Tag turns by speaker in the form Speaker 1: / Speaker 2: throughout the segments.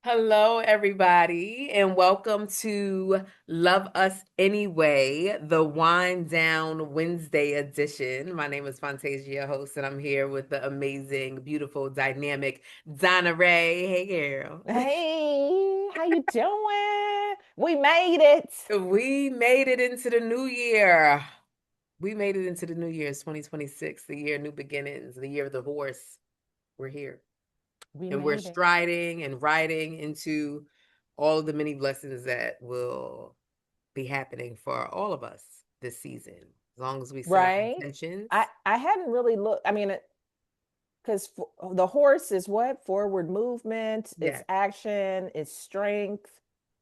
Speaker 1: Hello, everybody, and welcome to Love Us Anyway, the Wind Down Wednesday edition. My name is Fantasia, host, and I'm here with the amazing, beautiful, dynamic Donna Ray. Hey, girl.
Speaker 2: Hey, how you doing? We made it.
Speaker 1: We made it into the new year. We made it into the new year, it's 2026, the year of new beginnings, the year of the horse. We're here.
Speaker 2: We
Speaker 1: And we're
Speaker 2: made it.
Speaker 1: striding and riding into all of the many blessings that will be happening for all of us this season, as long as we set our
Speaker 2: Right?
Speaker 1: intentions.
Speaker 2: I hadn't really looked. I mean, because the horse is what? Forward movement, it's
Speaker 1: Yeah.
Speaker 2: action, it's strength,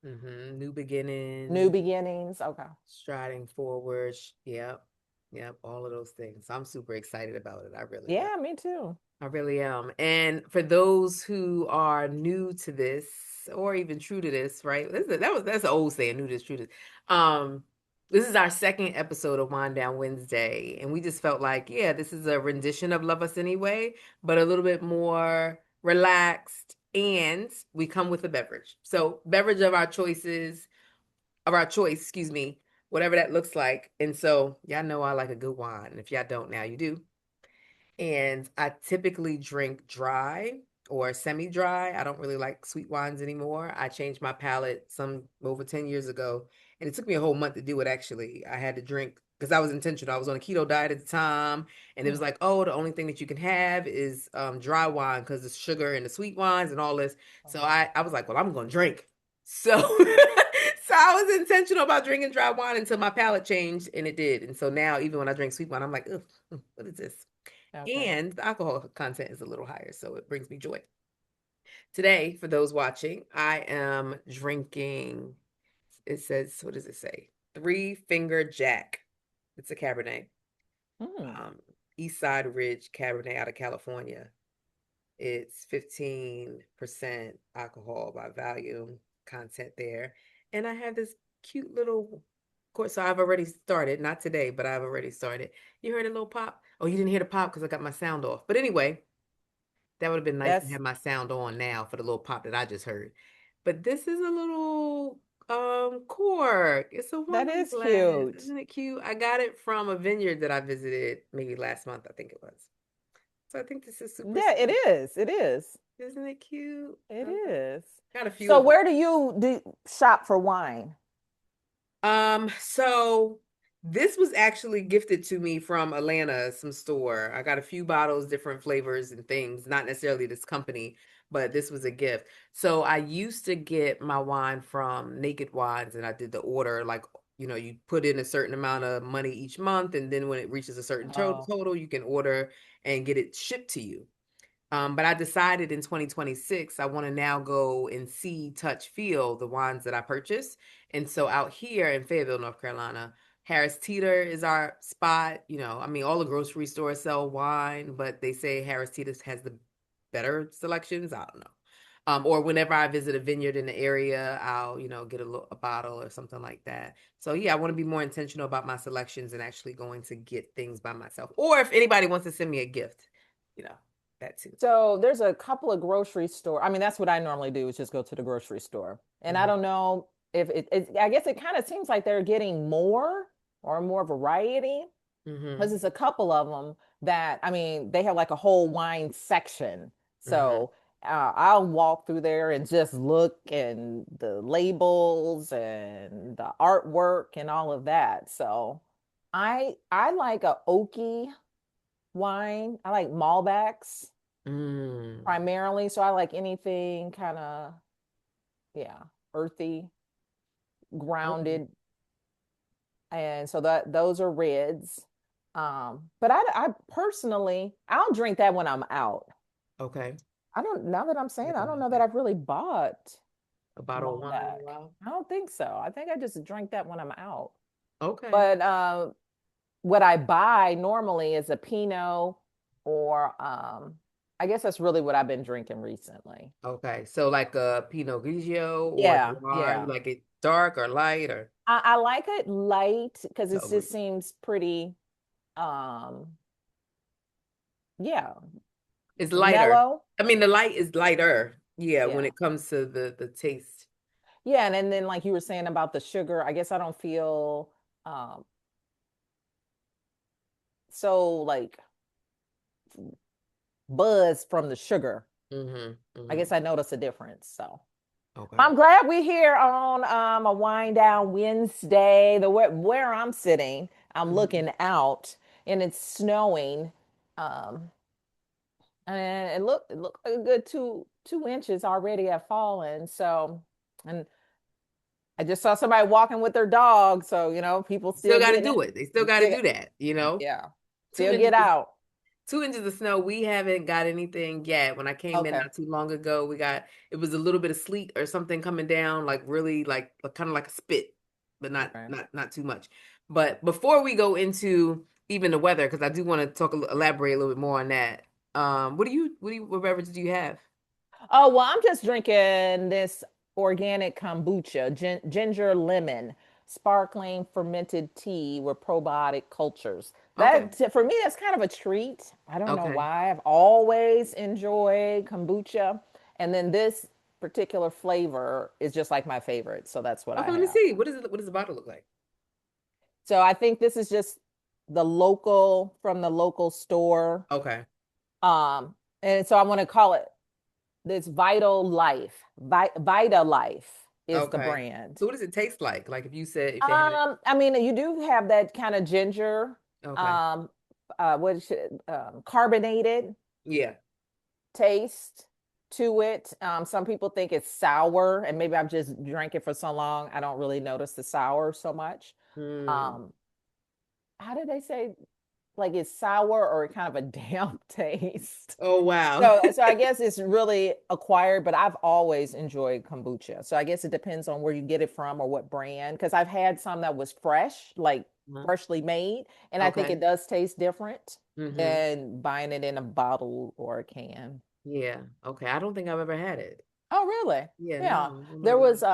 Speaker 1: New
Speaker 2: new
Speaker 1: beginnings,
Speaker 2: beginnings. Okay.
Speaker 1: striding forward. Yep. Yep. All of those things. I'm super excited about it. I really am.
Speaker 2: Yeah, me too.
Speaker 1: I really am. And for those who are new to this or even true to this, right? That's an old saying, new to this, true to this. This is our second episode of Wind Down Wednesday, and we just felt like, yeah, this is a rendition of Love Us Anyway, but a little bit more relaxed, and we come with a beverage. So, beverage of our choice, excuse me, whatever that looks like. And so, y'all know I like a good wine. If y'all don't now, you do. And I typically drink dry or semi-dry. I don't really like sweet wines anymore. I changed my palate some over 10 years ago, and it took me a whole month to do it actually. I had to drink because I was intentional. I was on a keto diet at the time, and it was
Speaker 2: Hmm.
Speaker 1: like, oh, the only thing that you can have is dry wine because the sugar and the sweet wines and all this. So I was like, well, I'm gonna drink. So so I was intentional about drinking dry wine until my palate changed, and it did. And so now even when I drink sweet wine, I'm like, ugh, what is this?
Speaker 2: Okay.
Speaker 1: And the alcohol content is a little higher, so it brings me joy. Today, for those watching, I am drinking, it says, what does it say? Three Finger Jack. It's a Cabernet.
Speaker 2: Hmm.
Speaker 1: Um, East Side Ridge Cabernet out of California. It's 15% alcohol by volume content there. And I have this cute little, of course, so I've already started, not today, but I've already started. You heard a little pop? Oh, you didn't hear the pop because I got my sound off. But anyway, that would have been nice to
Speaker 2: That's
Speaker 1: have my sound on now for the little pop that I just heard. But this is a little cork. It's a
Speaker 2: that
Speaker 1: wine
Speaker 2: is
Speaker 1: glass.
Speaker 2: cute.
Speaker 1: Isn't it cute? I got it from a vineyard that I visited maybe last month, I think it was. So I think this is super
Speaker 2: Yeah, it
Speaker 1: sweet.
Speaker 2: is. It is.
Speaker 1: Isn't it cute?
Speaker 2: It
Speaker 1: Okay.
Speaker 2: is.
Speaker 1: Got a few
Speaker 2: So
Speaker 1: of them.
Speaker 2: where do you do shop for wine?
Speaker 1: So this was actually gifted to me from Atlanta, some store. I got a few bottles, different flavors and things, not necessarily this company, but this was a gift. So I used to get my wine from Naked Wines, and I did the order like, you put in a certain amount of money each month, and then when it reaches a certain
Speaker 2: Oh.
Speaker 1: total, you can order and get it shipped to you. But I decided in 2026, I want to now go and see, touch, feel the wines that I purchase. And so out here in Fayetteville, North Carolina, Harris Teeter is our spot. I mean, all the grocery stores sell wine, but they say Harris Teeter has the better selections. I don't know. Or whenever I visit a vineyard in the area, I'll, get a bottle or something like that. So yeah, I want to be more intentional about my selections and actually going to get things by myself. Or if anybody wants to send me a gift, you know, that too.
Speaker 2: So there's a couple of grocery store. I mean, that's what I normally do is just go to the grocery store. And I
Speaker 1: Mhm,
Speaker 2: don't know if I guess it kind of seems like they're getting more or more variety because
Speaker 1: mhm,
Speaker 2: it's a couple of them that, I mean, they have like a whole wine section.
Speaker 1: mhm.
Speaker 2: So I'll walk through there and just look and the labels and the artwork and all of that. So I like a oaky wine. I like Malbecs
Speaker 1: Mm.
Speaker 2: primarily. So I like anything kind of, yeah, earthy,
Speaker 1: Okay.
Speaker 2: grounded. And so that those are reds. But I personally, I'll drink that when I'm out.
Speaker 1: Okay.
Speaker 2: I don't, now that I'm saying,
Speaker 1: Like
Speaker 2: I don't know that I've really bought
Speaker 1: a bottle of wine in a
Speaker 2: Malbec.
Speaker 1: while.
Speaker 2: I don't think so. I think I just drink that when I'm out.
Speaker 1: Okay.
Speaker 2: But what I buy normally is a Pinot or I guess that's really what I've been drinking recently.
Speaker 1: Okay. So like a Pinot Grigio or
Speaker 2: Yeah,
Speaker 1: Noir, you
Speaker 2: yeah.
Speaker 1: like it dark or light or
Speaker 2: I like it light because it
Speaker 1: totally.
Speaker 2: just seems pretty um yeah,
Speaker 1: It's lighter.
Speaker 2: mellow.
Speaker 1: I mean, the light is lighter. Yeah, when
Speaker 2: Yeah.
Speaker 1: it comes to the taste.
Speaker 2: Yeah, and then like you were saying about the sugar, I guess I don't feel um so like buzz from the sugar.
Speaker 1: Mm-hmm.
Speaker 2: I
Speaker 1: Mm-hmm.
Speaker 2: guess I notice a difference. So
Speaker 1: Okay.
Speaker 2: I'm glad we're here on a wind down Wednesday. The where I'm sitting, I'm
Speaker 1: Mm-hmm.
Speaker 2: looking out and it's snowing. Um, and it looked like a good two inches already have fallen. So, and I just saw somebody walking with their dog. So, people
Speaker 1: Still
Speaker 2: still
Speaker 1: got to
Speaker 2: getting it.
Speaker 1: do it. They still
Speaker 2: You
Speaker 1: got to
Speaker 2: still,
Speaker 1: do that, you know?
Speaker 2: yeah,
Speaker 1: Two
Speaker 2: still
Speaker 1: inches
Speaker 2: get
Speaker 1: of,
Speaker 2: out.
Speaker 1: 2 inches of snow. We haven't got anything yet. When I came in
Speaker 2: Okay.
Speaker 1: not too long ago, it was a little bit of sleet or something coming down, like really like kind of like a spit, but not
Speaker 2: Okay.
Speaker 1: not not too much. But before we go into even the weather, because I do want to elaborate a little bit more on that. What beverages do you have?
Speaker 2: Oh, well, I'm just drinking this organic kombucha, ginger lemon, sparkling fermented tea with probiotic cultures.
Speaker 1: Okay.
Speaker 2: For me, that's kind of a treat. I don't know
Speaker 1: Okay.
Speaker 2: why. I've always enjoyed kombucha. And then this particular flavor is just like my favorite. So that's what I
Speaker 1: Okay, let me
Speaker 2: have.
Speaker 1: see. What does the bottle look like?
Speaker 2: So I think this is just from the local store.
Speaker 1: Okay.
Speaker 2: Um, and so I want to call it this Vital Life. Vita Life is the
Speaker 1: Okay.
Speaker 2: brand.
Speaker 1: So what does it taste like? Like if it had it.
Speaker 2: I mean, you do have that kind of ginger,
Speaker 1: Okay.
Speaker 2: um, what is it, carbonated
Speaker 1: Yeah.
Speaker 2: taste to it. Some people think it's sour, and maybe I've just drank it for so long, I don't really notice the sour so much.
Speaker 1: Mm.
Speaker 2: Um, how did they say? Like it's sour or kind of a damp taste.
Speaker 1: Oh wow.
Speaker 2: So I guess it's really acquired, but I've always enjoyed kombucha. So I guess it depends on where you get it from or what brand. Because I've had some that was fresh, like
Speaker 1: Uh-huh.
Speaker 2: freshly made, and I think
Speaker 1: Okay.
Speaker 2: it does taste different
Speaker 1: Mm-hmm.
Speaker 2: than buying it in a bottle or a can.
Speaker 1: Yeah. Okay. I don't think I've ever had it.
Speaker 2: Oh, really?
Speaker 1: Yeah, no,
Speaker 2: Yeah.
Speaker 1: I don't know
Speaker 2: There
Speaker 1: about
Speaker 2: was
Speaker 1: it.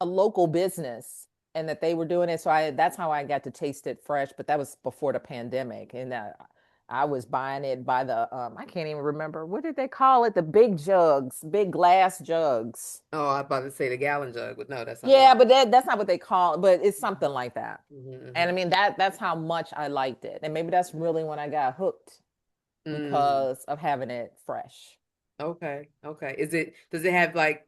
Speaker 2: a local business and that they were doing it. So that's how I got to taste it fresh, but that was before the pandemic. And I was buying it by the I can't even remember what did they call it? The big jugs, big glass jugs.
Speaker 1: Oh, I was about to say the gallon jug, but no, that's not what
Speaker 2: Yeah, but that's not what they call it, but it's something like that. And I
Speaker 1: mm-hmm.
Speaker 2: mean that's how much I liked it. And maybe that's really when I got hooked
Speaker 1: Mm.
Speaker 2: because of having it fresh.
Speaker 1: Okay. Okay. Does it have like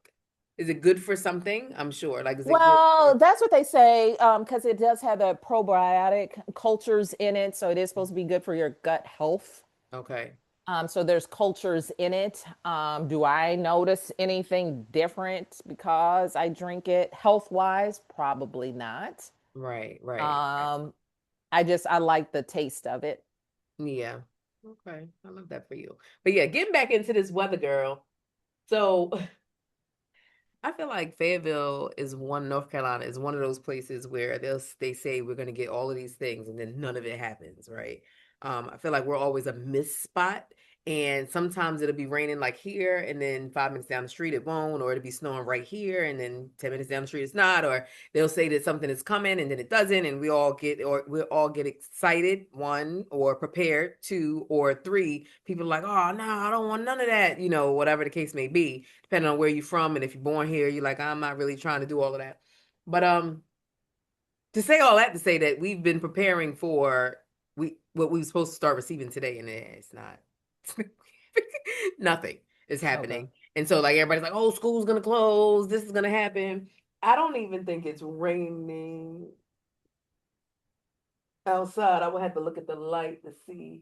Speaker 1: is it good for something? I'm sure. Like is it good for
Speaker 2: Well, that's what they say, because it does have the probiotic cultures in it, so it is supposed to be good for your gut health.
Speaker 1: Okay.
Speaker 2: So there's cultures in it. Do I notice anything different because I drink it health wise? Probably not.
Speaker 1: Right, right, right.
Speaker 2: Um, I like the taste of it.
Speaker 1: Yeah. Okay. I love that for you. But yeah, getting back into this weather, girl. So I feel like Fayetteville North Carolina is one of those places where they say we're going to get all of these things and then none of it happens, right? I feel like we're always a miss spot, and sometimes it'll be raining like here, and then 5 minutes down the street it won't, or it'll be snowing right here, and then 10 minutes down the street it's not, or they'll say that something is coming and then it doesn't, and we all get excited, one, or prepared, two, or three. People are like, oh no, I don't want none of that, whatever the case may be depending on where you're from. And if you're born here, you're like, I'm not really trying to do all of that. But to say all that to say that we've been preparing for what we were supposed to start receiving today, and it's not. Nothing is
Speaker 2: Okay.
Speaker 1: happening. And so like everybody's like, oh, school's gonna close, this is gonna happen. I don't even think it's raining outside. I would have to look at the light to see.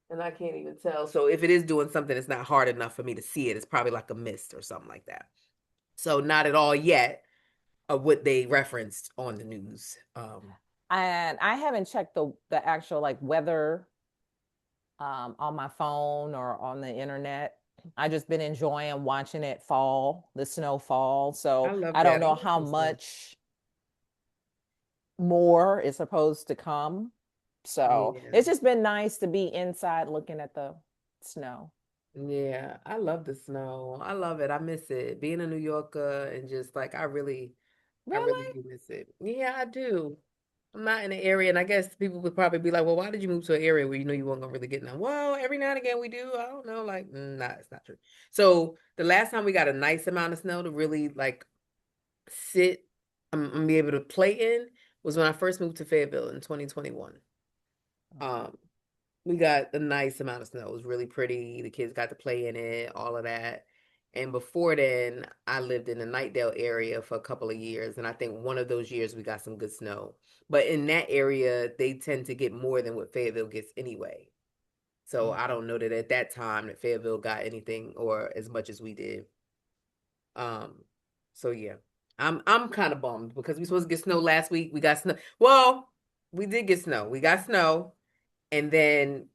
Speaker 1: And I can't even tell. So if it is doing something, it's not hard enough for me to see it. It's probably like a mist or something like that. So not at all yet of what they referenced on the news.
Speaker 2: And I haven't checked the actual like weather on my phone or on the internet. I just been enjoying watching it fall, the snow fall.
Speaker 1: I
Speaker 2: So
Speaker 1: love
Speaker 2: I don't
Speaker 1: that. I
Speaker 2: know
Speaker 1: love
Speaker 2: how
Speaker 1: some snow.
Speaker 2: much more is supposed to come. So
Speaker 1: Yeah.
Speaker 2: it's just been nice to be inside looking at the snow.
Speaker 1: Yeah. I love the snow. I love it. I miss it. Being a New Yorker and just like I really
Speaker 2: Really?
Speaker 1: do miss it. Yeah, I do. I'm not in the area, and I guess people would probably be like, "Well, why did you move to an area where you know you weren't gonna really get none?" Well, every now and again we do. I don't know, like, nah, it's not true. So the last time we got a nice amount of snow to really like sit and be able to play in was when I first moved to Fayetteville in 2021. Um, we got a nice amount of snow. It was really pretty. The kids got to play in it, all of that. And before then, I lived in the Nightdale area for a couple of years, and I think one of those years we got some good snow. But in that area, they tend to get more than what Fayetteville gets anyway. So I
Speaker 2: Mhm.
Speaker 1: don't know that at that time that Fayetteville got anything or as much as we did. Um, so yeah, I'm kind of bummed because we supposed to get snow last week. We got snow. Well, we did get snow. We got snow, and then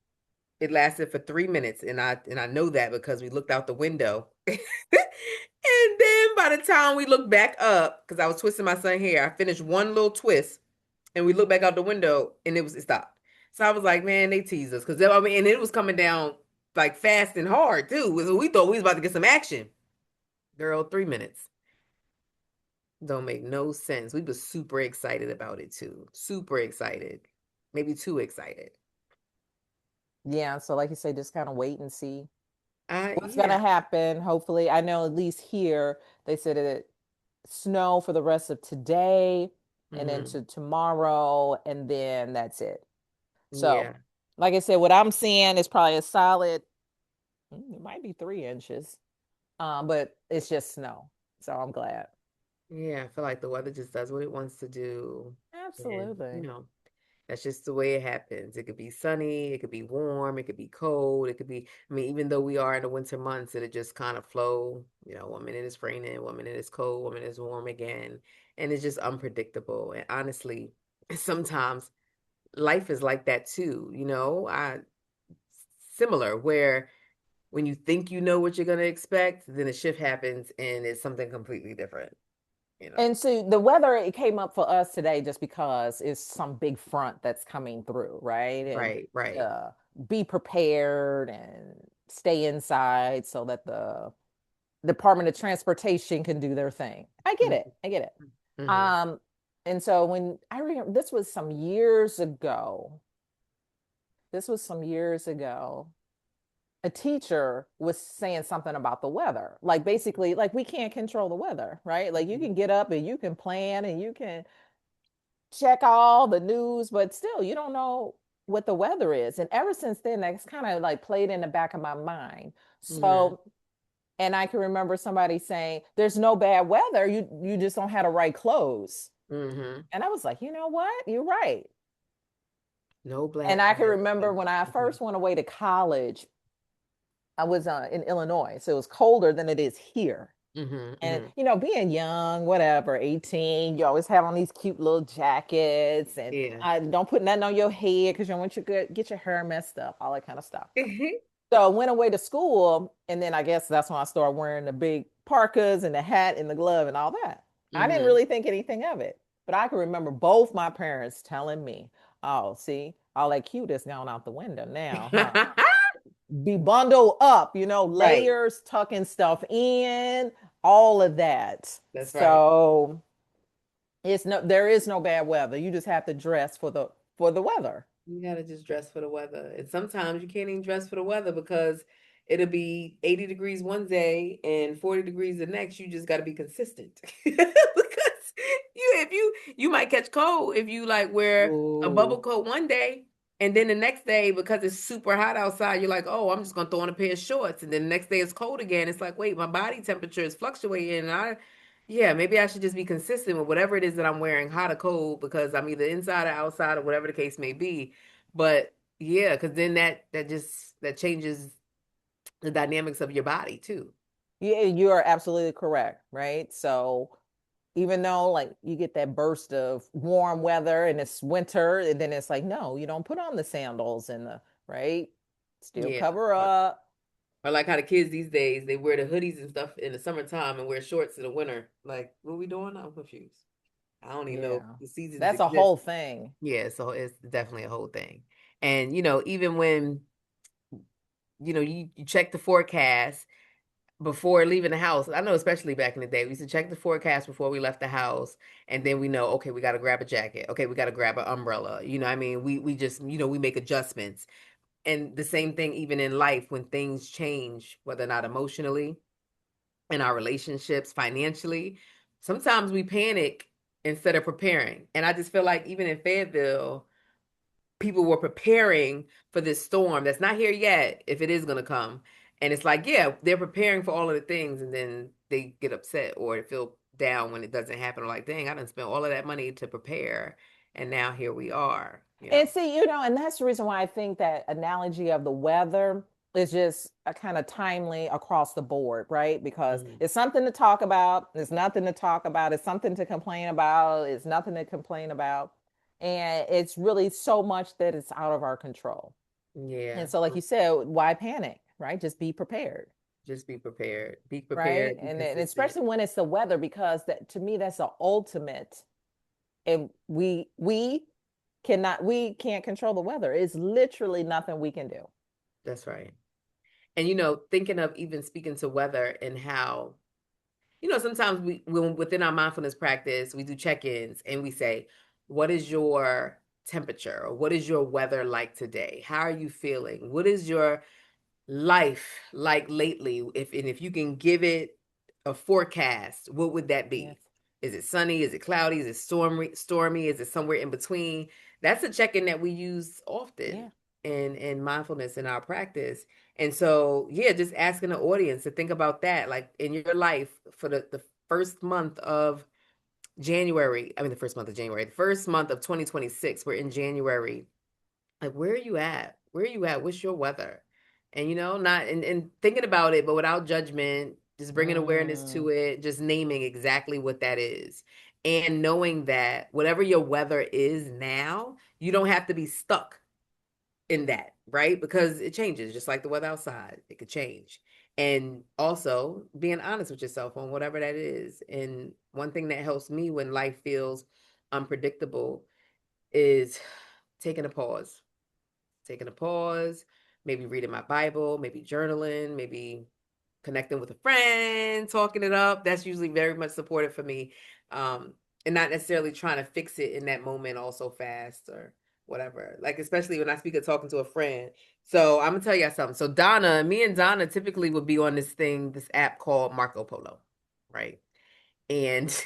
Speaker 1: it lasted for 3 minutes, and I know that because we looked out the window. And then by the time we looked back up, because I was twisting my son's hair, I finished one little twist, and we looked back out the window, and it stopped. So I was like, man, they teased us because I mean, and it was coming down like fast and hard too. So we thought we was about to get some action. Girl, 3 minutes. Don't make no sense. We were super excited about it too. Super excited. Maybe too excited.
Speaker 2: Yeah, so like you say, just kind of wait and see what's
Speaker 1: Yeah.
Speaker 2: gonna happen. Hopefully, I know at least here they said it snow for the rest of today and
Speaker 1: Hmm.
Speaker 2: into tomorrow, and then that's it. So,
Speaker 1: Yeah.
Speaker 2: like I said, what I'm seeing is probably a solid, it might be 3 inches, but it's just snow. So I'm glad.
Speaker 1: Yeah, I feel like the weather just does what it wants to do. And,
Speaker 2: Absolutely.
Speaker 1: that's just the way it happens. It could be sunny, it could be warm, it could be cold, it could be, I mean, even though we are in the winter months, it'll just kind of flow. 1 minute it's raining, 1 minute it's cold, 1 minute it's warm again. And it's just unpredictable. And honestly, sometimes life is like that too. Similar where when you think you know what you're going to expect, then a shift happens and it's something completely different, you know.
Speaker 2: And so the weather, it came up for us today just because it's some big front that's coming through, right? And
Speaker 1: Right, right.
Speaker 2: uh, be prepared and stay inside so that the Department of Transportation can do their thing. I get it.
Speaker 1: Mhm.
Speaker 2: I get it.
Speaker 1: Mhm.
Speaker 2: Um, and so when I remember this was some years ago, this was some years ago, a teacher was saying something about the weather. Like basically, like we can't control the weather, right? Like you
Speaker 1: Mhm.
Speaker 2: can get up and you can plan and you can check all the news, but still you don't know what the weather is. And ever since then, that's kind of like played in the back of my mind.
Speaker 1: Mhm.
Speaker 2: So, and I can remember somebody saying, "There's no bad weather. You just don't have the right clothes."
Speaker 1: Mhm.
Speaker 2: And I was like, you know what? You're right.
Speaker 1: No
Speaker 2: And
Speaker 1: black
Speaker 2: I can
Speaker 1: bad
Speaker 2: remember
Speaker 1: weather.
Speaker 2: when I
Speaker 1: Mhm.
Speaker 2: first went away to college, I was in Illinois, so it was colder than it is here.
Speaker 1: Mhm.
Speaker 2: And
Speaker 1: Mhm.
Speaker 2: being young, whatever, 18, you always have on these cute little jackets and
Speaker 1: Yeah.
Speaker 2: don't put nothing on your head because you don't want you to get your hair messed up, all that kind of stuff. So I went away to school, and then I guess that's when I started wearing the big parkas and the hat and the glove and all that. I didn't
Speaker 1: Mhm.
Speaker 2: really think anything of it, but I can remember both my parents telling me, "Oh, see, all that cute is gone out the window now, huh? Be bundled up,
Speaker 1: Right.
Speaker 2: layers, tucking stuff in, all of that."
Speaker 1: That's right.
Speaker 2: So there is no bad weather. You just have to dress for the weather.
Speaker 1: You gotta just dress for the weather. And sometimes you can't even dress for the weather because it'll be 80 degrees one day and 40 degrees the next. You just gotta be consistent. Because you might catch cold if you like wear a bubble
Speaker 2: Ooh.
Speaker 1: coat one day and then the next day because it's super hot outside, you're like, oh, I'm just gonna throw on a pair of shorts. And then the next day it's cold again. It's like, wait, my body temperature is fluctuating. And yeah, maybe I should just be consistent with whatever it is that I'm wearing, hot or cold, because I'm either inside or outside or whatever the case may be. But yeah, because then that changes the dynamics of your body too.
Speaker 2: Yeah, you are absolutely correct, right? So even though like you get that burst of warm weather and it's winter, and then it's like, no, you don't put on the sandals and the right, still
Speaker 1: Yeah.
Speaker 2: cover
Speaker 1: Or,
Speaker 2: up.
Speaker 1: or like how the kids these days, they wear the hoodies and stuff in the summertime and wear shorts in the winter. Like, what we doing? I'm confused. I don't even know if
Speaker 2: Yeah,
Speaker 1: the seasons
Speaker 2: that's a
Speaker 1: exist.
Speaker 2: whole thing.
Speaker 1: Yeah, so it's definitely a whole thing. And even when you check the forecast, before leaving the house. I know, especially back in the day, we used to check the forecast before we left the house, and then we know, okay, we got to grab a jacket. Okay, we got to grab an umbrella. You know, what I mean, we just, we make adjustments. And the same thing even in life when things change, whether or not emotionally, in our relationships, financially, sometimes we panic instead of preparing. And I just feel like even in Fayetteville, people were preparing for this storm that's not here yet, if it is going to come. And it's like, yeah, they're preparing for all of the things, and then they get upset or feel down when it doesn't happen. Or like, dang, I didn't spend all of that money to prepare, and now here we are.
Speaker 2: And see, and that's the reason why I think that analogy of the weather is just a kind of timely across the board, right? Because
Speaker 1: Mhm.
Speaker 2: it's something to talk about, it's nothing to talk about, it's something to complain about, it's nothing to complain about. And it's really so much that it's out of our control.
Speaker 1: Yeah,
Speaker 2: And so, like you said, why panic, right? Just be prepared,
Speaker 1: just be prepared. Be
Speaker 2: right?
Speaker 1: prepared. Be
Speaker 2: And
Speaker 1: consistent.
Speaker 2: especially when it's the weather, because that to me, that's the ultimate. And we can't control the weather. It's literally nothing we can do.
Speaker 1: That's right. And thinking of even speaking to weather and how, sometimes when within our mindfulness practice, we do check-ins and we say, what is your temperature, or what is your weather like today? How are you feeling? What is your life like lately? If you can give it a forecast, what would that
Speaker 2: Yes.
Speaker 1: be? Is it sunny? Is it cloudy? Is it stormy? Is it somewhere in between? That's a check-in that we use often
Speaker 2: Yeah.
Speaker 1: in mindfulness in our practice. And so, yeah, just asking the audience to think about that, like in your life for the first month of January. I mean, the first month of January, the first month of 2026. We're in January. Like, where are you at? Where are you at? What's your weather? And not and thinking about it, but without judgment, just bringing awareness
Speaker 2: Mm,
Speaker 1: to it, just naming exactly what that is. And knowing that whatever your weather is now, you don't have to be stuck in that, right? Because it changes, just like the weather outside, it could change. And also being honest with yourself on whatever that is. And one thing that helps me when life feels unpredictable is taking a pause taking a pause, maybe reading my Bible, maybe journaling, maybe connecting with a friend, talking it up. That's usually very much supportive for me. Um, and not necessarily trying to fix it in that moment all so fast or whatever. Like, especially when I speak of talking to a friend. So I'm gonna tell you something. So me and Donna typically would be on this app called Marco Polo, right? And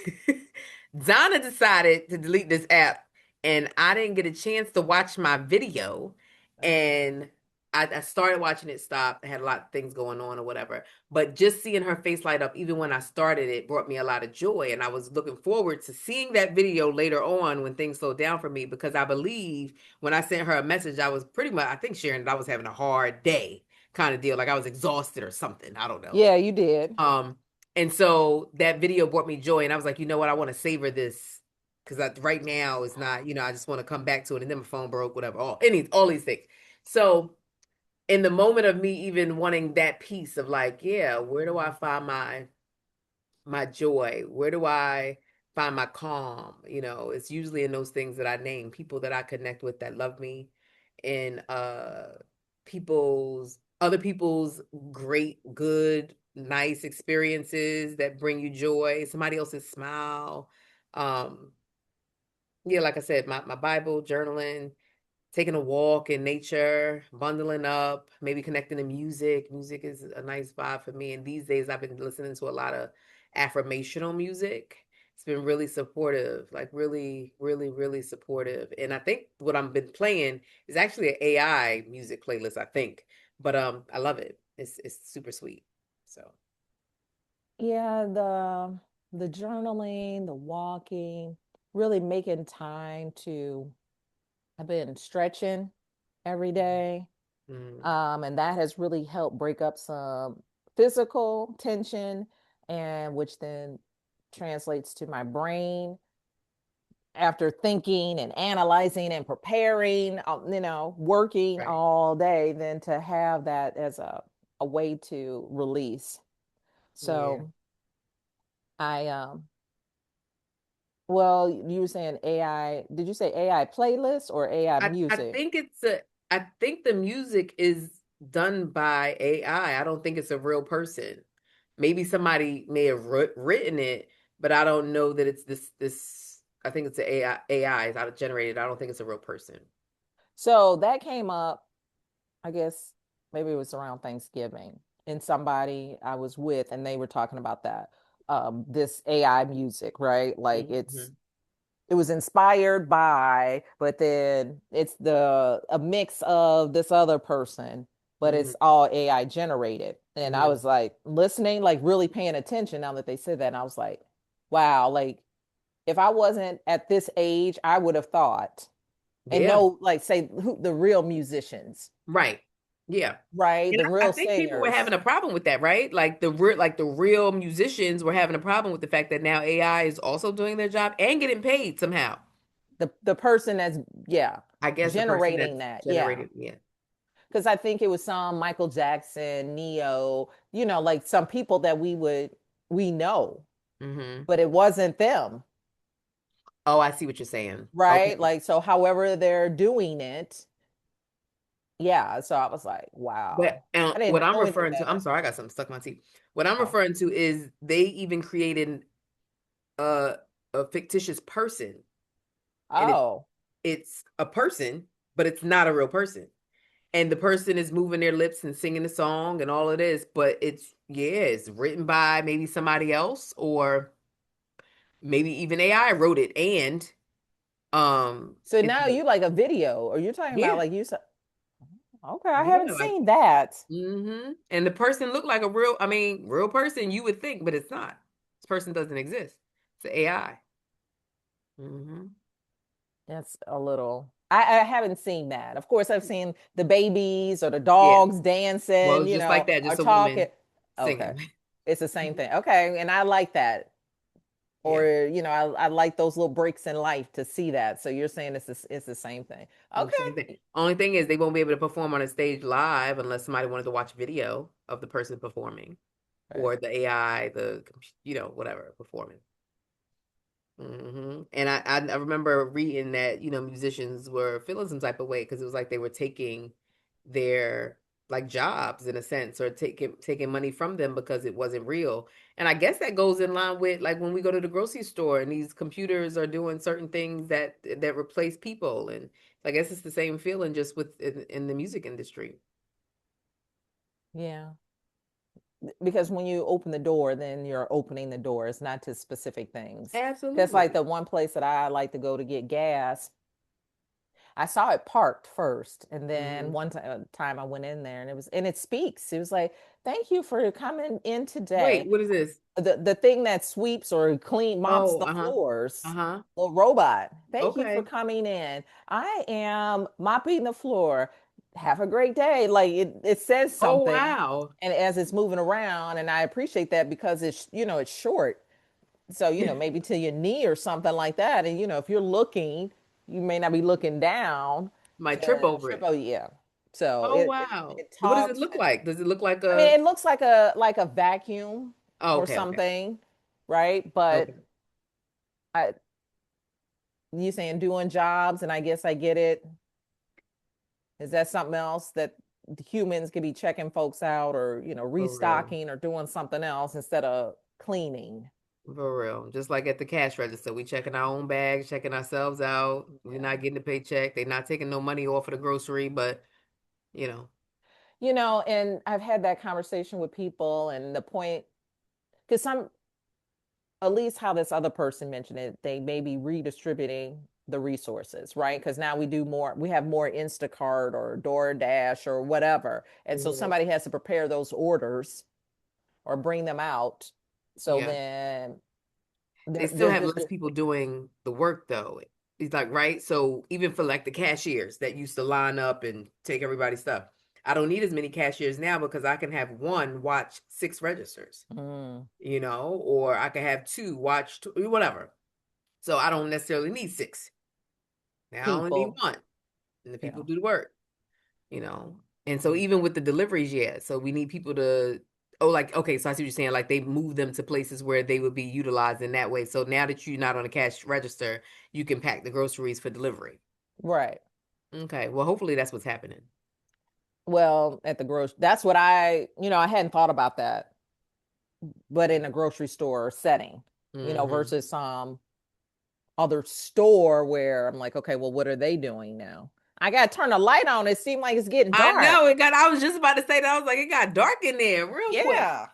Speaker 1: Donna decided to delete this app, and I didn't get a chance to watch my video.
Speaker 2: okay.
Speaker 1: And I started watching it, stopped. I had a lot of things going on or whatever. But just seeing her face light up, even when I started it, brought me a lot of joy. And I was looking forward to seeing that video later on when things slowed down for me, because I believe when I sent her a message, I was pretty much, I think, sharing that I was having a hard day kind of deal. Like I was exhausted or something. I don't know.
Speaker 2: Yeah, you did.
Speaker 1: Um, and so that video brought me joy, and I was like, you know what, I want to savor this because right now it's not, I just want to come back to it, and then my phone broke, whatever, all these things. So in the moment of me even wanting that piece of like, yeah, where do I find my joy? Where do I find my calm? It's usually in those things that I name, people that I connect with that love me, and other people's great, good, nice experiences that bring you joy, somebody else's smile. Um, yeah, like I said, my Bible, journaling, taking a walk in nature, bundling up, maybe connecting to music. Music is a nice vibe for me. And these days I've been listening to a lot of affirmational music. It's been really supportive, like really, really, really supportive. And I think what I've been playing is actually an AI music playlist, I think. But I love it. It's super sweet. So
Speaker 2: Yeah, the journaling, the walking, really making time to I've been stretching every day.
Speaker 1: mm,
Speaker 2: And that has really helped break up some physical tension, and which then translates to my brain after thinking and analyzing and preparing, working
Speaker 1: right.
Speaker 2: all day, then to have that as a way to release.
Speaker 1: Yeah.
Speaker 2: So I well, you were saying AI, did you say AI playlist or AI
Speaker 1: I
Speaker 2: music?
Speaker 1: think I think the music is done by AI. I don't think it's a real person. maybe somebody may have written it, but I don't know that it's this. I think it's an AI is out generated. I don't think it's a real person.
Speaker 2: So that came up, I guess maybe it was around Thanksgiving, and somebody I was with, and they were talking about that. This AI music, right? Like
Speaker 1: Hmm.
Speaker 2: it was inspired by, but then it's the a mix of this other person, but
Speaker 1: Hmm.
Speaker 2: it's all AI generated. And I
Speaker 1: Hmm.
Speaker 2: was like listening, like really paying attention now that they said that. And I was like, wow, like if I wasn't at this age, I would have thought and
Speaker 1: Yeah.
Speaker 2: know, like, say, who the real musicians,
Speaker 1: Right. Yeah.
Speaker 2: right?
Speaker 1: And
Speaker 2: The
Speaker 1: I
Speaker 2: real
Speaker 1: think people were having
Speaker 2: singers,
Speaker 1: a problem with that, right? Like the real musicians were having a problem with the fact that now AI is also doing their job and getting paid somehow.
Speaker 2: the person that's, yeah,
Speaker 1: I guess the person
Speaker 2: generating
Speaker 1: that's
Speaker 2: that. Yeah.
Speaker 1: generated, yeah.
Speaker 2: Because I think it was some Michael Jackson, Neo, like some people that we know,
Speaker 1: Hmm.
Speaker 2: but it wasn't them,
Speaker 1: Oh, I see what you're saying.
Speaker 2: right?
Speaker 1: Okay.
Speaker 2: Like, so however they're doing it, yeah. So I was like,
Speaker 1: But
Speaker 2: wow, I didn't
Speaker 1: what I'm
Speaker 2: know any of
Speaker 1: referring to, I'm
Speaker 2: that.
Speaker 1: sorry, I got something stuck in my teeth. What I'm
Speaker 2: Oh,
Speaker 1: referring to is they even created a a fictitious person, and
Speaker 2: oh,
Speaker 1: it's a person, but it's not a real person. And the person is moving their lips and singing the song and all of this, but it's yeah, it's written by maybe somebody else or maybe even AI wrote it and
Speaker 2: so
Speaker 1: it's
Speaker 2: now you like a video, or you're talking about
Speaker 1: yeah,
Speaker 2: like you said, okay, I haven't
Speaker 1: yeah, like
Speaker 2: seen that.
Speaker 1: and the person looked like a real, I mean, real person you would think, but it's not. This person doesn't exist. It's an AI. Hmm.
Speaker 2: That's a little. I haven't seen that. Of course, I've seen the babies or the
Speaker 1: Yeah.
Speaker 2: dogs
Speaker 1: Well,
Speaker 2: dancing,
Speaker 1: it's just like that,
Speaker 2: or
Speaker 1: just a
Speaker 2: talking.
Speaker 1: woman
Speaker 2: Okay.
Speaker 1: singing.
Speaker 2: It's the same thing. Okay. And I like that.
Speaker 1: Yeah.
Speaker 2: Or, I like those little breaks in life to see that. So you're saying it's the same thing.
Speaker 1: Same thing.
Speaker 2: Okay.
Speaker 1: Only thing is they won't be able to perform on a stage live unless somebody wanted to watch video of the person performing
Speaker 2: Right.
Speaker 1: or the AI, whatever performing. And I remember reading that, musicians were feeling some type of way because it was like they were taking their like jobs in a sense or taking money from them because it wasn't real. And I guess that goes in line with like when we go to the grocery store and these computers are doing certain things that replace people. And I guess it's the same feeling just in the music industry.
Speaker 2: Yeah. Because when you open the door, then you're opening the door. It's not to specific things. Because like
Speaker 1: Absolutely.
Speaker 2: the one place that I like to go to get gas, I saw it parked first, and then
Speaker 1: Hmm.
Speaker 2: one time I went in there, and it speaks. It was like, "Thank you for coming in
Speaker 1: Wait,
Speaker 2: today."
Speaker 1: what is this?
Speaker 2: The thing that sweeps or clean mops
Speaker 1: Oh,
Speaker 2: the
Speaker 1: uh-huh.
Speaker 2: floors,
Speaker 1: Uh-huh.
Speaker 2: little robot. Thank you for
Speaker 1: Okay.
Speaker 2: coming in. I am mopping the floor. Have a great day. Like it says
Speaker 1: Oh,
Speaker 2: something,
Speaker 1: wow.
Speaker 2: and as it's moving around, and I appreciate that because it's short, so maybe to your knee or something like that, and if you're looking, you may not be looking down
Speaker 1: Might trip
Speaker 2: to
Speaker 1: over
Speaker 2: trip.
Speaker 1: it.
Speaker 2: Oh yeah, so
Speaker 1: Oh,
Speaker 2: it
Speaker 1: wow.
Speaker 2: it
Speaker 1: What does it
Speaker 2: talks.
Speaker 1: look like? Does it look like
Speaker 2: I mean,
Speaker 1: a
Speaker 2: it looks like a vacuum
Speaker 1: Oh,
Speaker 2: or
Speaker 1: okay, okay.
Speaker 2: something, right? But
Speaker 1: Okay.
Speaker 2: I you saying doing jobs, and I guess I get it. Is that something else that the humans could be checking folks out, or
Speaker 1: For real.
Speaker 2: restocking or doing something else instead of cleaning?
Speaker 1: For real. Just like at the cash register, we checking our own bags, checking ourselves out. We're
Speaker 2: Yeah.
Speaker 1: not getting a paycheck. They're not taking no money off of the grocery, but you know,
Speaker 2: And I've had that conversation with people, and the point, because some, at least how this other person mentioned it, they may be redistributing the resources, right? Because now we have more Instacart or DoorDash or whatever. And so
Speaker 1: mhm.
Speaker 2: somebody has to prepare those orders or bring them out. So
Speaker 1: Yeah.
Speaker 2: then
Speaker 1: They
Speaker 2: they're
Speaker 1: still
Speaker 2: they're
Speaker 1: have
Speaker 2: just
Speaker 1: less people doing the work though. It's like, right? So even for like the cashiers that used to line up and take everybody's stuff, I don't need as many cashiers now because I can have one watch six registers,
Speaker 2: mm,
Speaker 1: or I can have two watch whatever. So I don't necessarily need six. Now I only need
Speaker 2: people.
Speaker 1: one, and the people
Speaker 2: Yeah.
Speaker 1: do the work, you know. And so
Speaker 2: Mm.
Speaker 1: even with the deliveries, yeah. So we need people to like okay, so I see what you're saying. Like they move them to places where they would be utilized in that way. So now that you're not on a cash register, you can pack the groceries for delivery.
Speaker 2: Right.
Speaker 1: Okay. Well, hopefully that's what's happening.
Speaker 2: Well, at the grocery, that's what I hadn't thought about that. but in a grocery store setting,
Speaker 1: Hmm.
Speaker 2: versus some other store where I'm like, okay, well, what are they doing now? I got to turn the light on. It seemed like it's getting
Speaker 1: I
Speaker 2: dark.
Speaker 1: know it got. I was just about to say that. I was like, it got dark in there real quick.
Speaker 2: Yeah.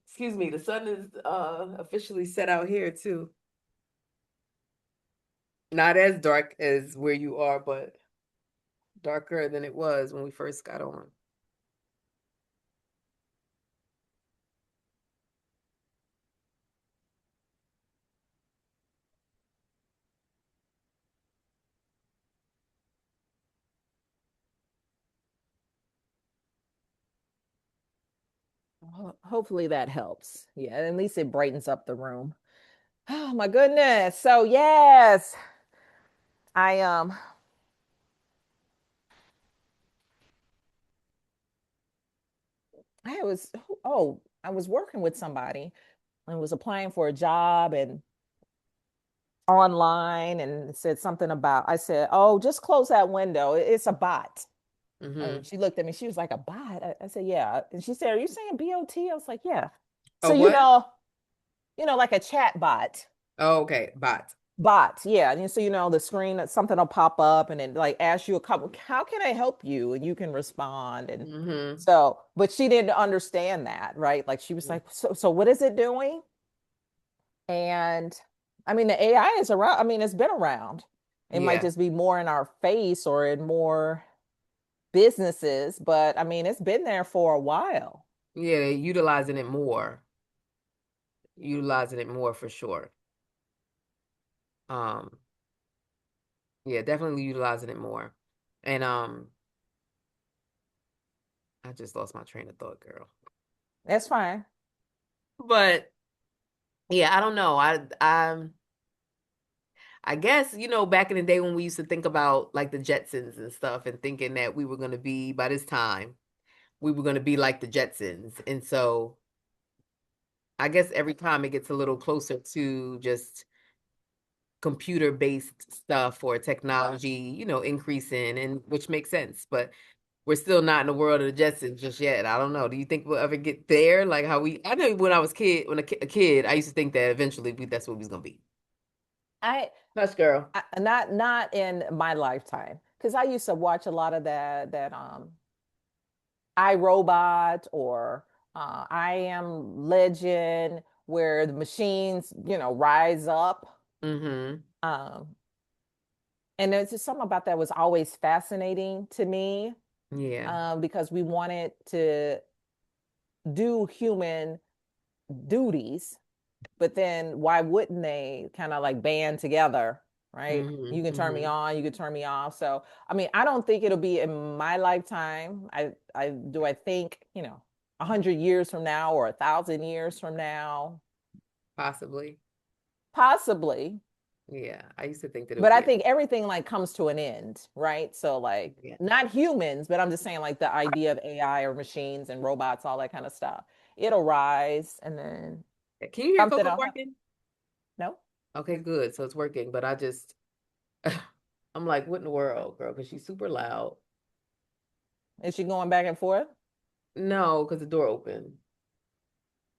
Speaker 1: Excuse me. The sun is officially set out here too. Not as dark as where you are, but darker than it was when we first got on.
Speaker 2: Hopefully that helps. Yeah, at least it brightens up the room. Oh my goodness. So yes, I I was I was working with somebody and was applying for a job and online and it said something about I said, "Oh, just close that window. It's a bot." And
Speaker 1: Hmm.
Speaker 2: she looked at me. She was like, "A bot?" I said, "Yeah." And she said, "Are you saying BOT?" I was like, "Yeah." So
Speaker 1: Oh, what?
Speaker 2: like a chat bot.
Speaker 1: Oh, okay. Bot.
Speaker 2: Bots, yeah. And so the screen something will pop up and it like ask you a couple, how can I help you? And you can respond. And
Speaker 1: Hmm.
Speaker 2: so, but she didn't understand that, right? Like she was like, so what is it doing? And I mean, the AI is around. I mean, it's been around. It might
Speaker 1: Yeah.
Speaker 2: just be more in our face or in more businesses, but I mean, it's been there for a while.
Speaker 1: Yeah, they're utilizing it more. Utilizing it more for sure. Um, yeah, definitely utilizing it more. And I just lost my train of thought, girl.
Speaker 2: That's fine.
Speaker 1: But yeah, I don't know. I guess, back in the day when we used to think about like the Jetsons and stuff and thinking that we were gonna be by this time, we were gonna be like the Jetsons. And so I guess every time it gets a little closer to just computer-based stuff or technology, increasing and which makes sense, but we're still not in the world of the Jetsons just yet. I don't know. Do you think we'll ever get there? Like I know when I was a kid, I used to think that eventually that's what we was gonna be.
Speaker 2: I,
Speaker 1: Hush, girl.
Speaker 2: not in my lifetime because I used to watch a lot of that I Robot or I Am Legend, where the machines, rise up.
Speaker 1: Mm-hmm.
Speaker 2: Um, and there's just something about that was always fascinating to me
Speaker 1: Yeah.
Speaker 2: because we wanted to do human duties, but then why wouldn't they kind of like band together, right?
Speaker 1: Mm-hmm.
Speaker 2: You can turn me
Speaker 1: Mm-hmm.
Speaker 2: on, you can turn me off. So, I mean, I don't think it'll be in my lifetime. I think, 100 years from now or 1,000 years from now,
Speaker 1: Possibly.
Speaker 2: possibly.
Speaker 1: Yeah. I used to think that it would
Speaker 2: But I
Speaker 1: be.
Speaker 2: think everything like comes to an end, right? So like
Speaker 1: Yeah.
Speaker 2: not humans, but I'm just saying like the idea of AI or machines and robots, all that kind of stuff. It'll rise and then
Speaker 1: Can you hear
Speaker 2: something
Speaker 1: Coco
Speaker 2: will happen.
Speaker 1: barking?
Speaker 2: No?
Speaker 1: Okay, good. So it's working, but I just I'm like, what in the world, girl? Because she's super loud.
Speaker 2: Is she going back and forth?
Speaker 1: No, because the door opened.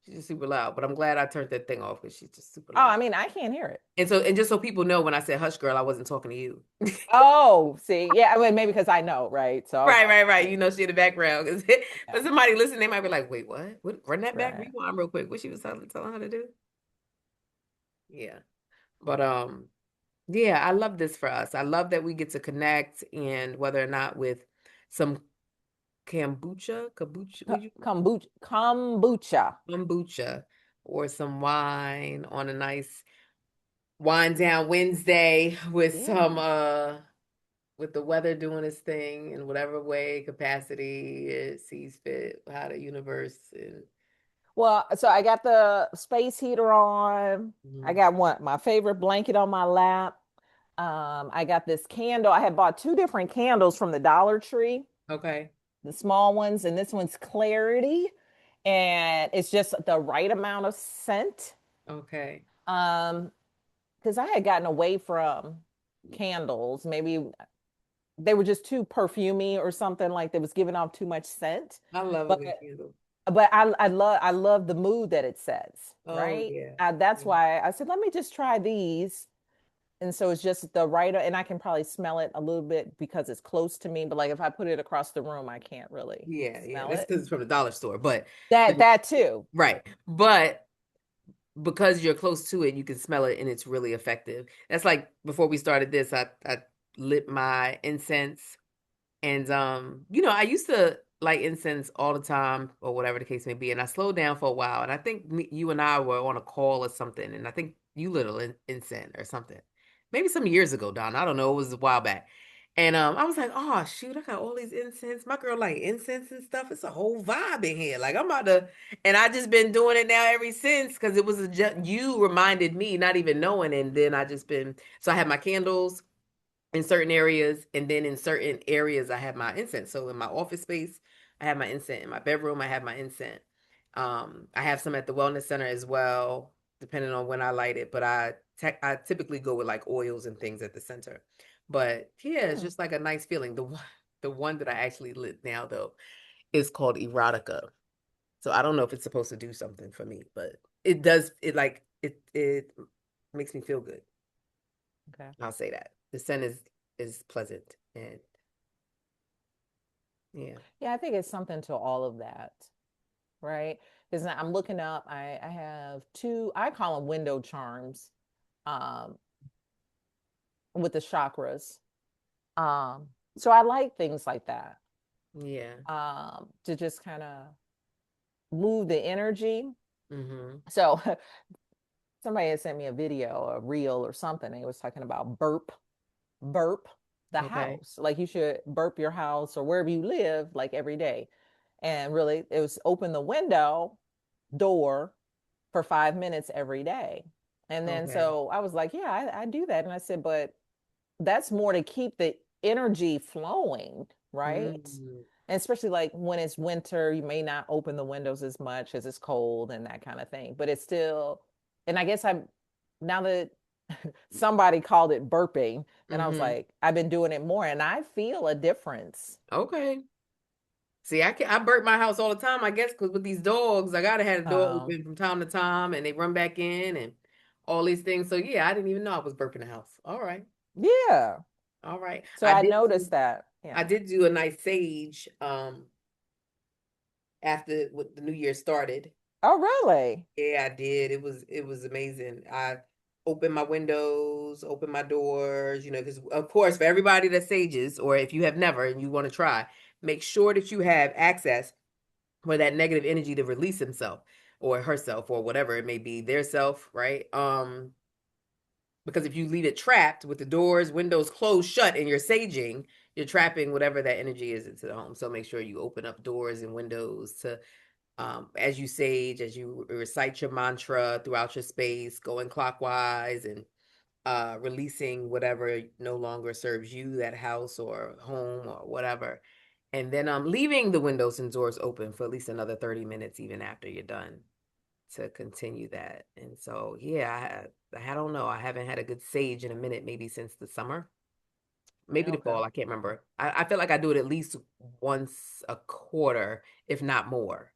Speaker 1: She's just super loud. But I'm glad I turned that thing off because she's just super
Speaker 2: Oh, I
Speaker 1: loud.
Speaker 2: mean, I can't hear it.
Speaker 1: And just so people know, when I said hush, girl, I wasn't talking to you.
Speaker 2: Oh, see, yeah, I mean, maybe because I know, right? So I was
Speaker 1: Right,
Speaker 2: like,
Speaker 1: right, right. She in the background. 'Cause
Speaker 2: yeah,
Speaker 1: but somebody listening, they might be like, wait, what? What? Run that back,
Speaker 2: right.
Speaker 1: rewind real quick. What she was telling her to do? Yeah. But yeah, I love this for us. I love that we get to connect and whether or not with some kombucha, what you
Speaker 2: Kombucha.
Speaker 1: kombucha or some wine on a nice wind down Wednesday with some
Speaker 2: Yeah.
Speaker 1: with the weather doing its thing in whatever way capacity it sees fit, how the universe and
Speaker 2: Well, so I got the space heater on. I
Speaker 1: mhm.
Speaker 2: got my favorite blanket on my lap. I got this candle. I had bought two different candles from the Dollar Tree,
Speaker 1: Okay.
Speaker 2: the small ones, and this one's Clarity, and it's just the right amount of scent.
Speaker 1: Okay.
Speaker 2: Um, because I had gotten away from candles. Maybe they were just too perfumey or something like that was giving off too much scent.
Speaker 1: I love a
Speaker 2: But
Speaker 1: good candle.
Speaker 2: but I love the mood that it sets,
Speaker 1: Oh
Speaker 2: right?
Speaker 1: yeah.
Speaker 2: That's
Speaker 1: Yeah.
Speaker 2: why I said, let me just try these. And so it's just the right, and I can probably smell it a little bit because it's close to me. But like if I put it across the room, I can't really
Speaker 1: Yeah, yeah.
Speaker 2: smell
Speaker 1: That's
Speaker 2: it.
Speaker 1: because it's from the dollar store. But
Speaker 2: That
Speaker 1: the,
Speaker 2: that too.
Speaker 1: right. But because you're close to it, you can smell it and it's really effective. That's like before we started this, I lit my incense. And I used to light incense all the time or whatever the case may be. And I slowed down for a while. And I think you and I were on a call or something. And I think you lit incense or something. Maybe some years ago, Don. I don't know. It was a while back. And I was like, oh shoot, I got all these incense. My girl like incense and stuff. It's a whole vibe in here. Like I'm about to, and I just been doing it now ever since because it was you reminded me, not even knowing. And then I just been so I have my candles in certain areas, and then in certain areas I have my incense. So in my office space I have my incense, in my bedroom I have my incense. I have some at the wellness center as well, depending on when I light it, but I typically go with like oils and things at the center. But yeah, it's
Speaker 2: Hmm,
Speaker 1: just like a nice feeling. The one that I actually lit now though is called erotica. So I don't know if it's supposed to do something for me, but it does. It makes me feel good.
Speaker 2: okay.
Speaker 1: I'll say that. The scent is pleasant, and yeah.
Speaker 2: Yeah, I think it's something to all of that, right? Because I'm looking up. I have two. I call them window charms, um, with the chakras. Um, so I like things like that.
Speaker 1: Yeah.
Speaker 2: To just kind of move the energy.
Speaker 1: Mm-hmm.
Speaker 2: So somebody had sent me a video, a reel or something. And it was talking about burp the
Speaker 1: Okay.
Speaker 2: house. Like you should burp your house or wherever you live, like every day. And really, it was open the window door for 5 minutes every day. And then
Speaker 1: Okay.
Speaker 2: so I was like, yeah, I do that. And I said, but that's more to keep the energy flowing, right?
Speaker 1: Mm-hmm.
Speaker 2: And especially like when it's winter, you may not open the windows as much as it's cold and that kind of thing. But it's still, and I guess I'm now that somebody called it burping, then I was
Speaker 1: Mm-hmm.
Speaker 2: like, I've been doing it more and I feel a difference.
Speaker 1: Okay. See, I burnt my house all the time, I guess, because with these dogs, I gotta have the door
Speaker 2: Um,
Speaker 1: open from time to time, and they run back in and all these things. So yeah, I didn't even know I was burping the house. All right.
Speaker 2: yeah.
Speaker 1: All right.
Speaker 2: So I noticed that.
Speaker 1: I
Speaker 2: Yeah.
Speaker 1: did do a nice sage after with the new year started.
Speaker 2: Oh, really?
Speaker 1: Yeah, I did. It was amazing. I opened my windows, opened my doors, because of course for everybody that sages, or if you have never and you want to try, make sure that you have access for that negative energy to release himself or herself or whatever it may be, their self, right? Because if you leave it trapped with the doors, windows closed shut and you're saging, you're trapping whatever that energy is into the home. So make sure you open up doors and windows to as you sage, as you recite your mantra throughout your space, going clockwise and releasing whatever no longer serves you, that house or home or whatever. And then leaving the windows and doors open for at least another 30 minutes, even after you're done, to continue that. And so, yeah, I don't know. I haven't had a good sage in a minute, maybe since the summer, maybe the
Speaker 2: Okay.
Speaker 1: fall. I can't remember. I feel like I do it at least once a quarter, if not more.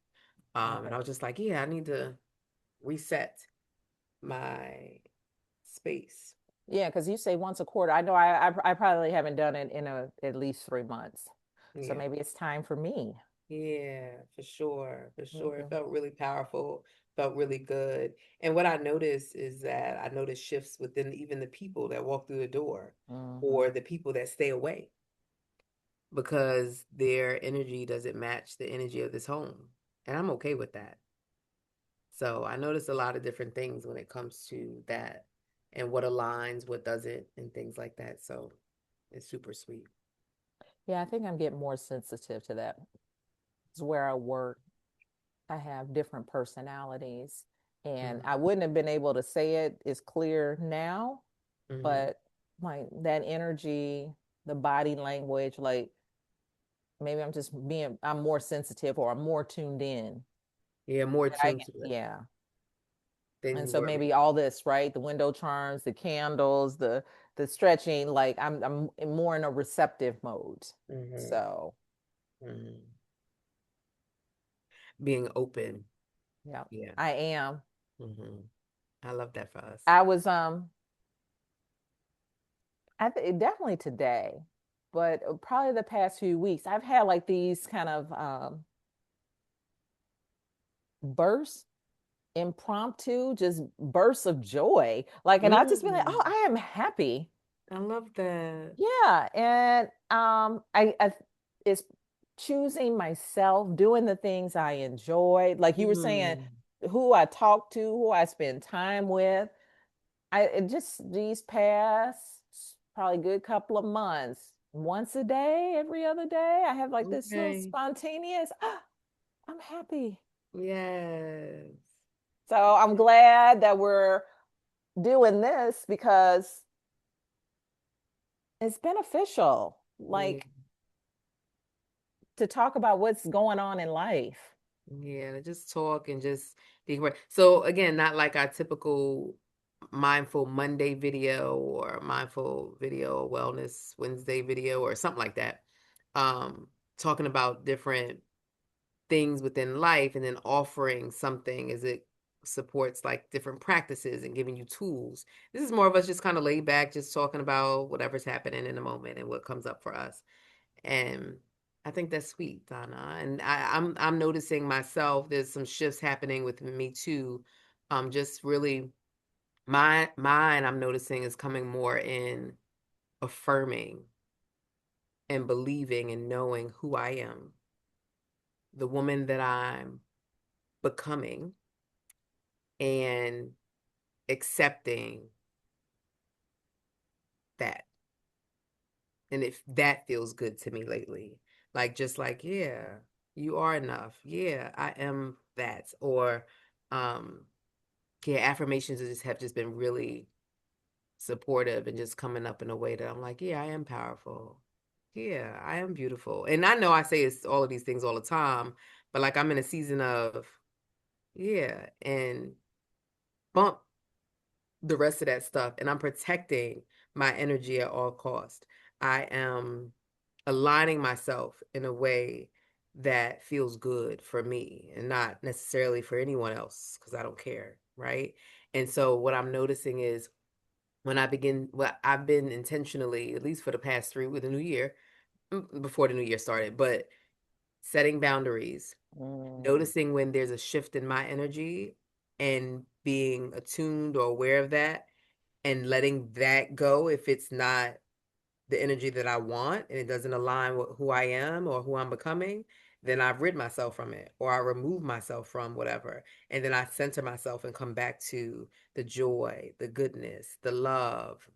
Speaker 1: And
Speaker 2: Okay.
Speaker 1: I was just like, yeah, I need to reset my space.
Speaker 2: Yeah, because you say once a quarter. I know I probably haven't done it in at least 3 months. So
Speaker 1: Yeah.
Speaker 2: maybe it's time for me.
Speaker 1: Yeah, for sure. For sure. It
Speaker 2: Okay.
Speaker 1: felt really powerful, felt really good. And what I noticed is that I noticed shifts within even the people that walk through the door
Speaker 2: Hmm.
Speaker 1: or the people that stay away because their energy doesn't match the energy of this home. And I'm okay with that. So I noticed a lot of different things when it comes to that and what aligns, what doesn't, and things like that. So it's super sweet.
Speaker 2: Yeah, I think I'm getting more sensitive to that. It's where I work. I have different personalities, and
Speaker 1: Mm-hmm.
Speaker 2: I wouldn't have been able to say it as clear now,
Speaker 1: Mm-hmm.
Speaker 2: but like that energy, the body language, like maybe I'm more sensitive or I'm more tuned in.
Speaker 1: Yeah, more
Speaker 2: That I
Speaker 1: tuned
Speaker 2: get,
Speaker 1: to it
Speaker 2: yeah.
Speaker 1: than
Speaker 2: And
Speaker 1: you
Speaker 2: so
Speaker 1: were
Speaker 2: maybe
Speaker 1: before.
Speaker 2: all this, right? The window charms, the candles, the stretching, like I'm more in a receptive mode.
Speaker 1: Mm-hmm.
Speaker 2: So
Speaker 1: Mm-hmm. being open.
Speaker 2: Yeah,
Speaker 1: Yeah.
Speaker 2: I am.
Speaker 1: Hmm. I love that for us.
Speaker 2: I was definitely today, but probably the past few weeks, I've had like these kind of bursts, impromptu, just bursts of joy. Like, and I just been like, oh,
Speaker 1: Mm,
Speaker 2: I am happy.
Speaker 1: I love that.
Speaker 2: Yeah, and I it's choosing myself, doing the things I enjoy. Like you were saying,
Speaker 1: Mm,
Speaker 2: who I talk to, who I spend time with. Just these past probably good couple of months, once a day, every other day, I have like this little
Speaker 1: okay.
Speaker 2: spontaneous, I'm happy.
Speaker 1: Yes.
Speaker 2: So I'm glad that we're doing this because it's beneficial.
Speaker 1: Yeah.
Speaker 2: Like to talk about what's going on in life.
Speaker 1: Yeah, to just talk and just be great. So again, not like our typical mindful Monday video or mindful video wellness Wednesday video or something like that. Talking about different things within life and then offering something as it supports like different practices and giving you tools. This is more of us just kind of laid back, just talking about whatever's happening in the moment and what comes up for us. And I think that's sweet, Donna. And I'm noticing myself, there's some shifts happening with me too. Just really mine I'm noticing is coming more in affirming and believing and knowing who I am, the woman that I'm becoming, and accepting that. And if that feels good to me lately, like just like, yeah, you are enough. Yeah, I am that. Or um yeah, affirmations have just been really supportive and just coming up in a way that I'm like, yeah, I am powerful. Yeah, I am beautiful. And I know I say it's all of these things all the time, but like I'm in a season of yeah, and bump the rest of that stuff, and I'm protecting my energy at all cost. I am aligning myself in a way that feels good for me and not necessarily for anyone else because I don't care, right? And so what I'm noticing is when I begin, well, I've been intentionally, at least for the past 3 with the new year, before the new year started, but setting boundaries,
Speaker 2: Mm.
Speaker 1: noticing when there's a shift in my energy and being attuned or aware of that and letting that go if it's not the energy that I want and it doesn't align with who I am or who I'm becoming, then I've rid myself from it or I remove myself from whatever. And then I center myself and come back to the joy, the goodness, the love,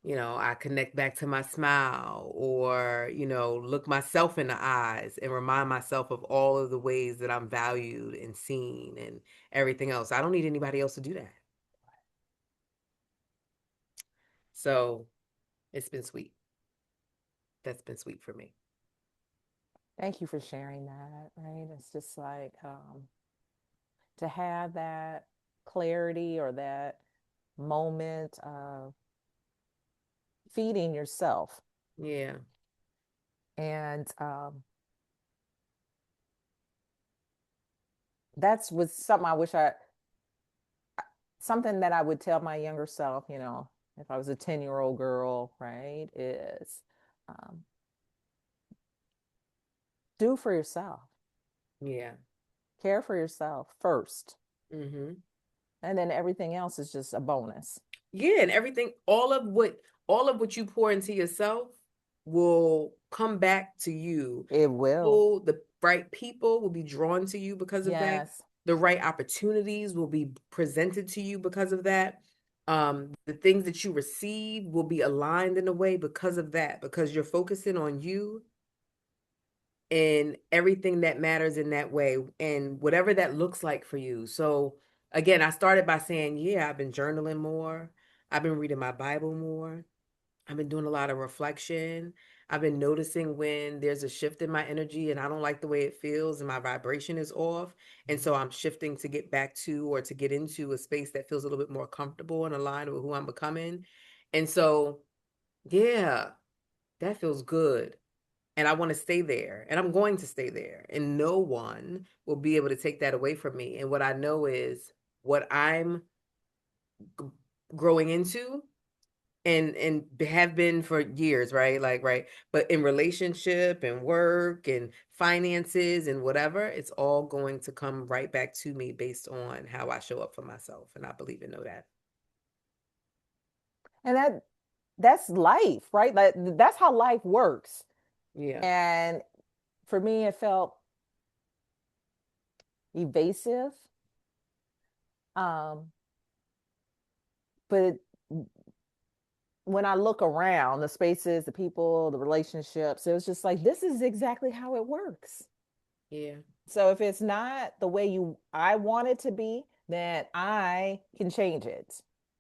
Speaker 1: I connect back to my smile or, look myself in the eyes and remind myself of all of the ways that I'm valued and seen and everything else. I don't need anybody else to do that. So it's been sweet. That's been sweet for me.
Speaker 2: Thank you for sharing that, right? It's just like to have that clarity or that moment of feeding yourself.
Speaker 1: Yeah.
Speaker 2: And that's was something I wish something that I would tell my younger self, if I was a 10-year-old girl, right, is um, do for yourself,
Speaker 1: Yeah.
Speaker 2: care for yourself first.
Speaker 1: Mm-hmm.
Speaker 2: And then everything else is just a bonus.
Speaker 1: Yeah, and everything, all of what you pour into yourself will come back to you.
Speaker 2: It will.
Speaker 1: The right people will be drawn to you because of that.
Speaker 2: Yes.
Speaker 1: The right opportunities will be presented to you because of that. The things that you receive will be aligned in a way because of that, because you're focusing on you and everything that matters in that way and whatever that looks like for you. So again, I started by saying, yeah, I've been journaling more. I've been reading my Bible more. I've been doing a lot of reflection. I've been noticing when there's a shift in my energy and I don't like the way it feels and my vibration is off. And so I'm shifting to get back to or to get into a space that feels a little bit more comfortable and aligned with who I'm becoming. And so, yeah, that feels good. and I want to stay there, and I'm going to stay there, and no one will be able to take that away from me. And what I know is what I'm g- growing into and have been for years, right? Like, right. But in relationship and work and finances and whatever, it's all going to come right back to me based on how I show up for myself. And I believe and know that.
Speaker 2: And that's life, right? That's how life works.
Speaker 1: Yeah.
Speaker 2: And for me, it felt evasive. Um, but when I look around, the spaces, the people, the relationships, it was just like, this is exactly how it works.
Speaker 1: Yeah.
Speaker 2: So if it's not the way you I want it to be, then I can change it.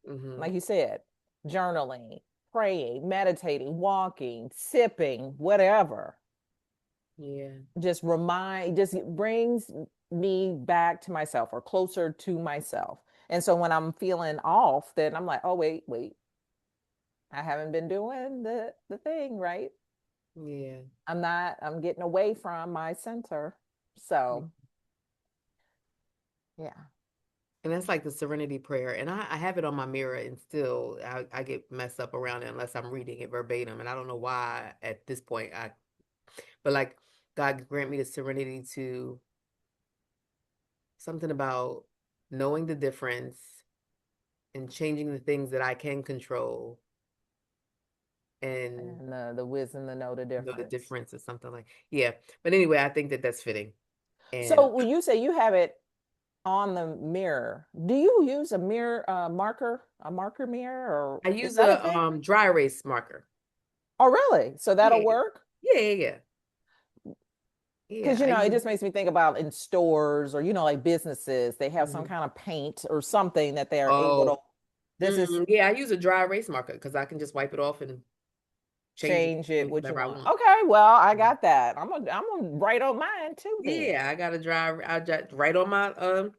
Speaker 1: Mm-hmm.
Speaker 2: Like you said, journaling, praying, meditating, walking, sipping, whatever.
Speaker 1: Yeah.
Speaker 2: Just brings me back to myself or closer to myself. And so when I'm feeling off, then I'm like, oh wait, I haven't been doing the thing right.
Speaker 1: Yeah.
Speaker 2: I'm getting away from my center. So yeah.
Speaker 1: And that's like the serenity prayer. And I have it on my mirror, and still I get messed up around it unless I'm reading it verbatim. And I don't know why at this point but like, God grant me the serenity to something about knowing the difference and changing the things that I can control and
Speaker 2: And the wisdom to know the
Speaker 1: know the
Speaker 2: difference.
Speaker 1: difference or something like, yeah. But anyway, I think that that's fitting. And
Speaker 2: So when you say you have it on the mirror, do you use a mirror a marker mirror, or
Speaker 1: I
Speaker 2: is
Speaker 1: use
Speaker 2: that a
Speaker 1: a
Speaker 2: thing?
Speaker 1: dry erase marker.
Speaker 2: Oh, really? So that'll
Speaker 1: Yeah.
Speaker 2: work?
Speaker 1: Yeah, yeah, yeah. Yeah,
Speaker 2: Because
Speaker 1: I
Speaker 2: it
Speaker 1: use
Speaker 2: just makes me think about in stores or like businesses, they have some
Speaker 1: mhm.
Speaker 2: kind of paint or something that they're able to.
Speaker 1: Oh,
Speaker 2: This is
Speaker 1: yeah, I use a dry erase marker because I can just wipe it off and
Speaker 2: change it
Speaker 1: change
Speaker 2: what you
Speaker 1: whatever I
Speaker 2: want.
Speaker 1: want.
Speaker 2: Okay, well, I
Speaker 1: Mhm.
Speaker 2: got that. I'm gonna write on mine too then.
Speaker 1: Yeah, I got a dry I just right on my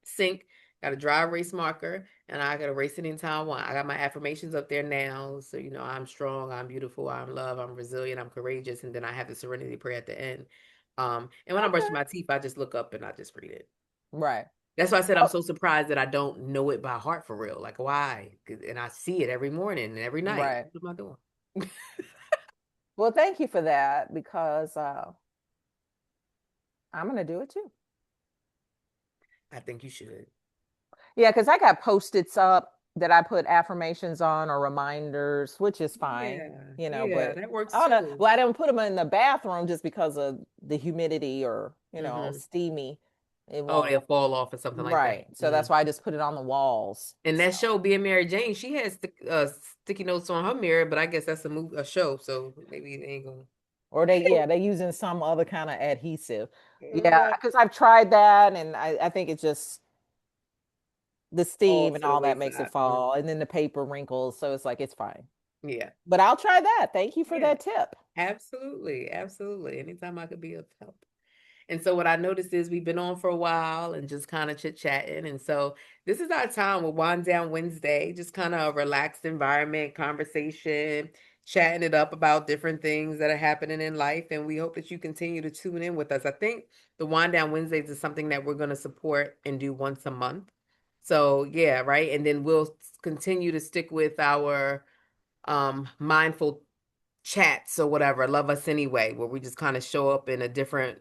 Speaker 1: sink, got a dry erase marker, and I got erase it anytime I want. I got my affirmations up there now. So, I'm strong, I'm beautiful, I'm love, I'm resilient, I'm courageous. And then I have the serenity prayer at the end. And when I'm brushing
Speaker 2: Okay.
Speaker 1: my teeth, I just look up and I just read it.
Speaker 2: Right.
Speaker 1: That's why I said I'm
Speaker 2: Oh,
Speaker 1: so surprised that I don't know it by heart for real. Like, why? And I see it every morning and every night.
Speaker 2: right.
Speaker 1: What am I doing?
Speaker 2: Well, thank you for that because I'm gonna do it too.
Speaker 1: I think you should.
Speaker 2: Yeah, because I got post-its up that I put affirmations on or reminders, which is fine,
Speaker 1: Yeah, yeah,
Speaker 2: but
Speaker 1: that works
Speaker 2: I don't know.
Speaker 1: too.
Speaker 2: Well, I didn't put them in the bathroom just because of the humidity or,
Speaker 1: Hmm.
Speaker 2: steamy. It
Speaker 1: Oh,
Speaker 2: won't.
Speaker 1: they'll fall off or something like that.
Speaker 2: Right. So that's why I just put it on the walls.
Speaker 1: And
Speaker 2: So,
Speaker 1: that show, Being Mary Jane, she has sticky notes on her mirror, but I guess that's a show, so maybe it ain't gonna.
Speaker 2: or they using some other kind of adhesive. Yeah,
Speaker 1: Okay.
Speaker 2: because I've tried that and I think it's just the
Speaker 1: All
Speaker 2: steam and
Speaker 1: to the
Speaker 2: all that makes it
Speaker 1: wayside. Mhm.
Speaker 2: fall. And then the paper wrinkles. So it's like, it's fine.
Speaker 1: Yeah,
Speaker 2: But I'll try that. Thank you for
Speaker 1: yeah,
Speaker 2: that tip.
Speaker 1: absolutely, absolutely. Anytime I could be of help. And so what I noticed is we've been on for a while and just kind of chit-chatting. And so this is our time with Wind Down Wednesday, just kind of a relaxed environment, conversation, chatting it up about different things that are happening in life. And we hope that you continue to tune in with us. I think the Wind Down Wednesdays is something that we're going to support and do once a month. So yeah, right. And then we'll continue to stick with our mindful chats or whatever, Love Us Anyway, where we just kind of show up in a different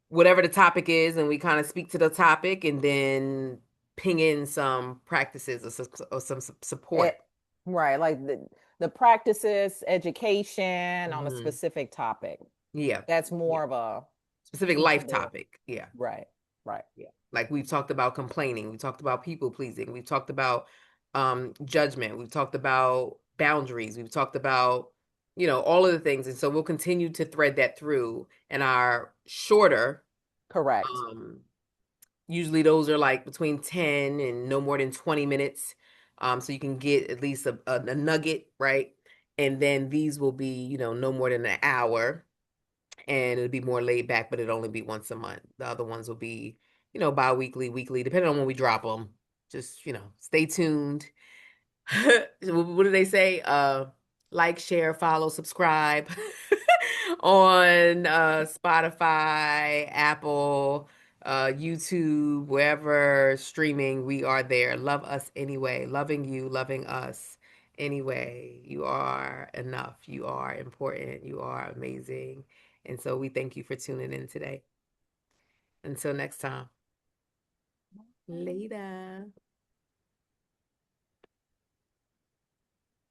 Speaker 1: whatever the topic is, and we kind of speak to the topic and then ping in some practices or some support.
Speaker 2: It, right, like the practices, education on a
Speaker 1: Hmm.
Speaker 2: specific topic.
Speaker 1: Yeah.
Speaker 2: That's
Speaker 1: Yeah.
Speaker 2: more of a
Speaker 1: Specific life
Speaker 2: Monday.
Speaker 1: topic. Yeah.
Speaker 2: Right, right.
Speaker 1: Yeah. Like we've talked about complaining, we talked about people pleasing, we've talked about judgment, we've talked about boundaries, we've talked about, all of the things. And so we'll continue to thread that through in our shorter
Speaker 2: Correct.
Speaker 1: um usually those are like between 10 and no more than 20 minutes. So you can get at least a nugget, right? And then these will be, no more than an hour, and it'll be more laid back, but it'll only be once a month. The other ones will be, bi-weekly, weekly, depending on when we drop them. Just, stay tuned. What do they say? Like, share, follow, subscribe. on Spotify, Apple, YouTube, wherever streaming, we are there. Love us anyway. Loving you, loving us anyway. You are enough. You are important. You are amazing. And so we thank you for tuning in today. Until next time. Later.